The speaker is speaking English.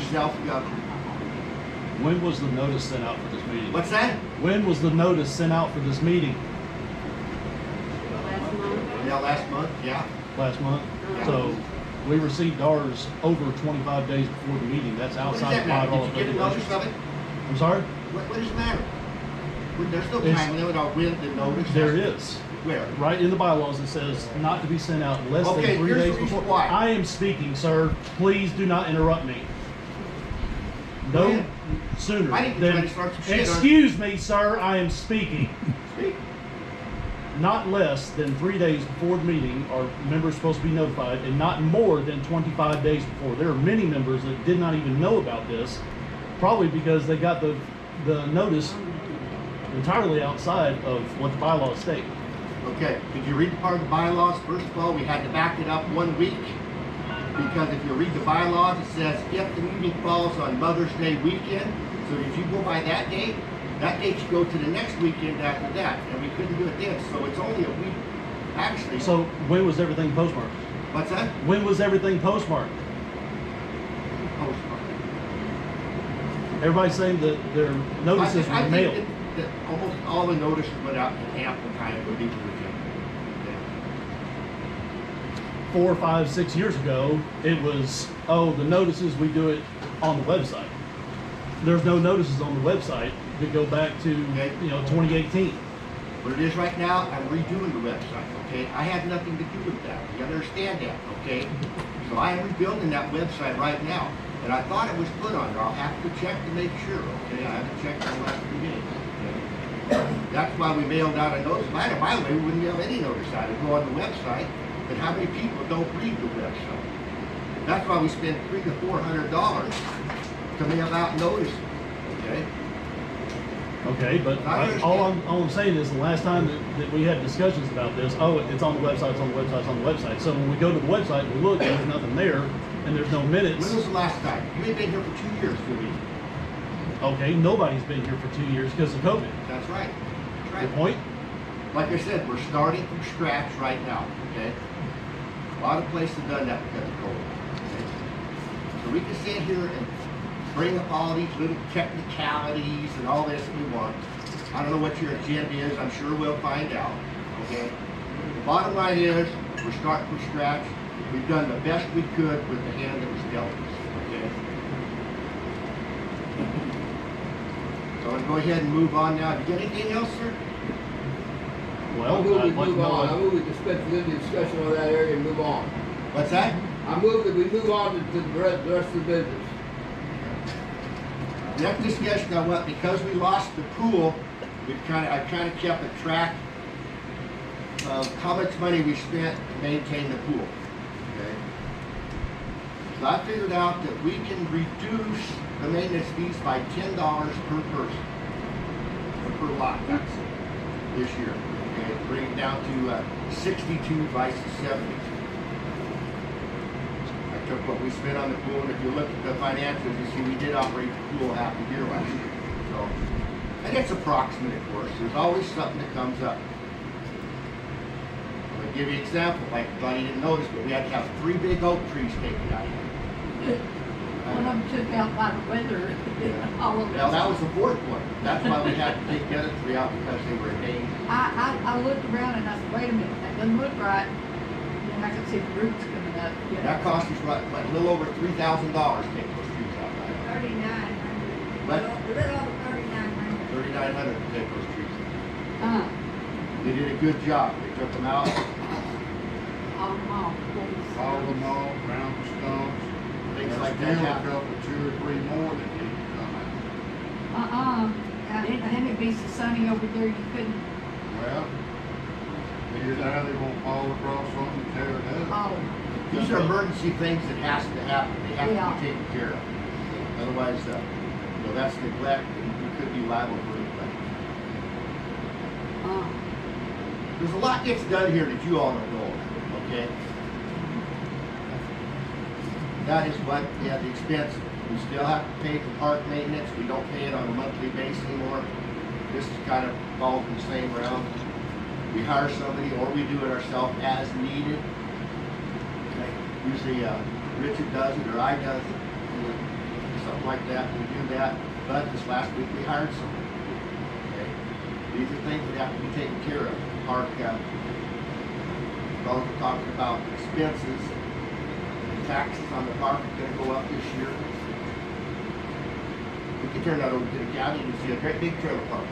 self-governed. When was the notice sent out for this meeting? What's that? When was the notice sent out for this meeting? Last month. Yeah, last month, yeah. Last month? Yeah. So we received ours over 25 days before the meeting. That's What does outside that of matter? $5 Did you get a notice of it? I'm sorry? What does it matter? There's no It's- time limit on when the notice. There is. Where? Right in the bylaws, it says not to be sent out less Okay, than 3 here's the days reason before. why. I am speaking, sir. Please do not interrupt me. Go No ahead. sooner I need to try than. to start some shit on- Excuse me, sir. I am speaking. Speak. Not less than 3 days before the meeting are members supposed to be notified, and not more than 25 days before. There are many members that did not even know about this, probably because they got the notice entirely outside of what the bylaws state. Okay, did you read the part of the bylaws? First of all, we had to back it up 1 week, because if you read the bylaws, it says if the meeting falls on Mother's Day weekend, so if you go by that date should go to the next weekend after that, and we couldn't do it then, so it's only a week, actually. So when was everything postmarked? What's that? When was everything postmarked? Postmark. Everybody's saying that their notices I were think mailed. that almost all the notices went out in ample time for people to get. 4, 5, 6 years ago, it was, oh, the notices, we do it on the website. There's no notices on the website that go back to, Okay. 2018. What it is right now, I'm redoing the website, okay? I had nothing to do with that. You understand that, okay? So I am rebuilding that website right now. And I thought it was put on there. I'll have to check to make sure, okay? I haven't checked in the last 3 days, okay? That's why we mailed out a notice. By the way, we wouldn't mail any notice out. It'd go on the website. But how many people don't read the website? That's why we spend $300 to $400 to mail out notices, okay? Okay, but I understand. all I'm saying is the last time that we had discussions about this, oh, it's on the website, it's on the website, it's on the website. So when we go to the website, we look, and there's nothing there, and there's no minutes. When was the last time? You ain't been here for 2 years, Jimmy. Okay, nobody's been here for 2 years because of COVID. That's right. That's right. Good point? Like I said, we're starting from scratch right now, okay? A lot of places have done that because of COVID, okay? So we can sit here and bring up all these little technicalities and all this we want. I don't know what your agenda is. I'm sure we'll find out, okay? The bottom line is, we're starting from scratch. We've done the best we could with the hand that was dealt us, okay? So I'm gonna go ahead and move on now. Do you get anything else, sir? Well, I move we I'd like to move on. I know. move we dispense with the discussion on that area and move on. What's that? I move that we move on to the rest of the business. Next discussion on what, because we lost the pool, I kind of kept a track of how much money we spent to maintain the pool. Okay. So I figured out that we can reduce the maintenance fees by $10 per person, or per lot, that's this year. Okay, bring it down to 62 versus 70. I took what we spent on the pool, and if you look at the financials, you see we did operate the pool half a year last year. So, and it's approximate, of course. There's always something that comes up. I'm gonna give you an example. Like, I thought you didn't notice, but we had to have 3 big oak trees taken out here. One of them took out by the weather. All of Well, that them. was the 4th one. That's why we had to take the other 3 out, because they were in danger. I looked around and I said, wait a minute, that doesn't look right. And I could see the roots coming up. That cost us like a little over $3,000 to take those trees out. 3,900. What? A little over 3,900. $3,900 to take those trees out. Uh, They did a good job. They took them out. all of them all. Follow them all, ground the stumps. Things There's like that still a happen. couple, 2 or 3 more that need to come out. And it'd be so sunny over there, you couldn't, Well, either that, they won't fall across something and tear it up. oh, These are emergency things that has to happen. They have Yeah. to be taken care of. Otherwise, that's neglect, and you could be liable for neglect. There's a lot gets done here that you all don't know about, okay? That is what, yeah, the expense. We still have to pay for park maintenance. We don't pay it on a monthly basis anymore. This is kind of falls in the same realm. We hire somebody or we do it ourselves as needed. Okay. Usually Richard does it or I does it. something like that, we do that, but this last week we hired someone. Okay? These are things that have to be taken care of. Park, both are talking about expenses, and taxes on the park are gonna go up this year. We can turn that over to the county and see a great big trailer park.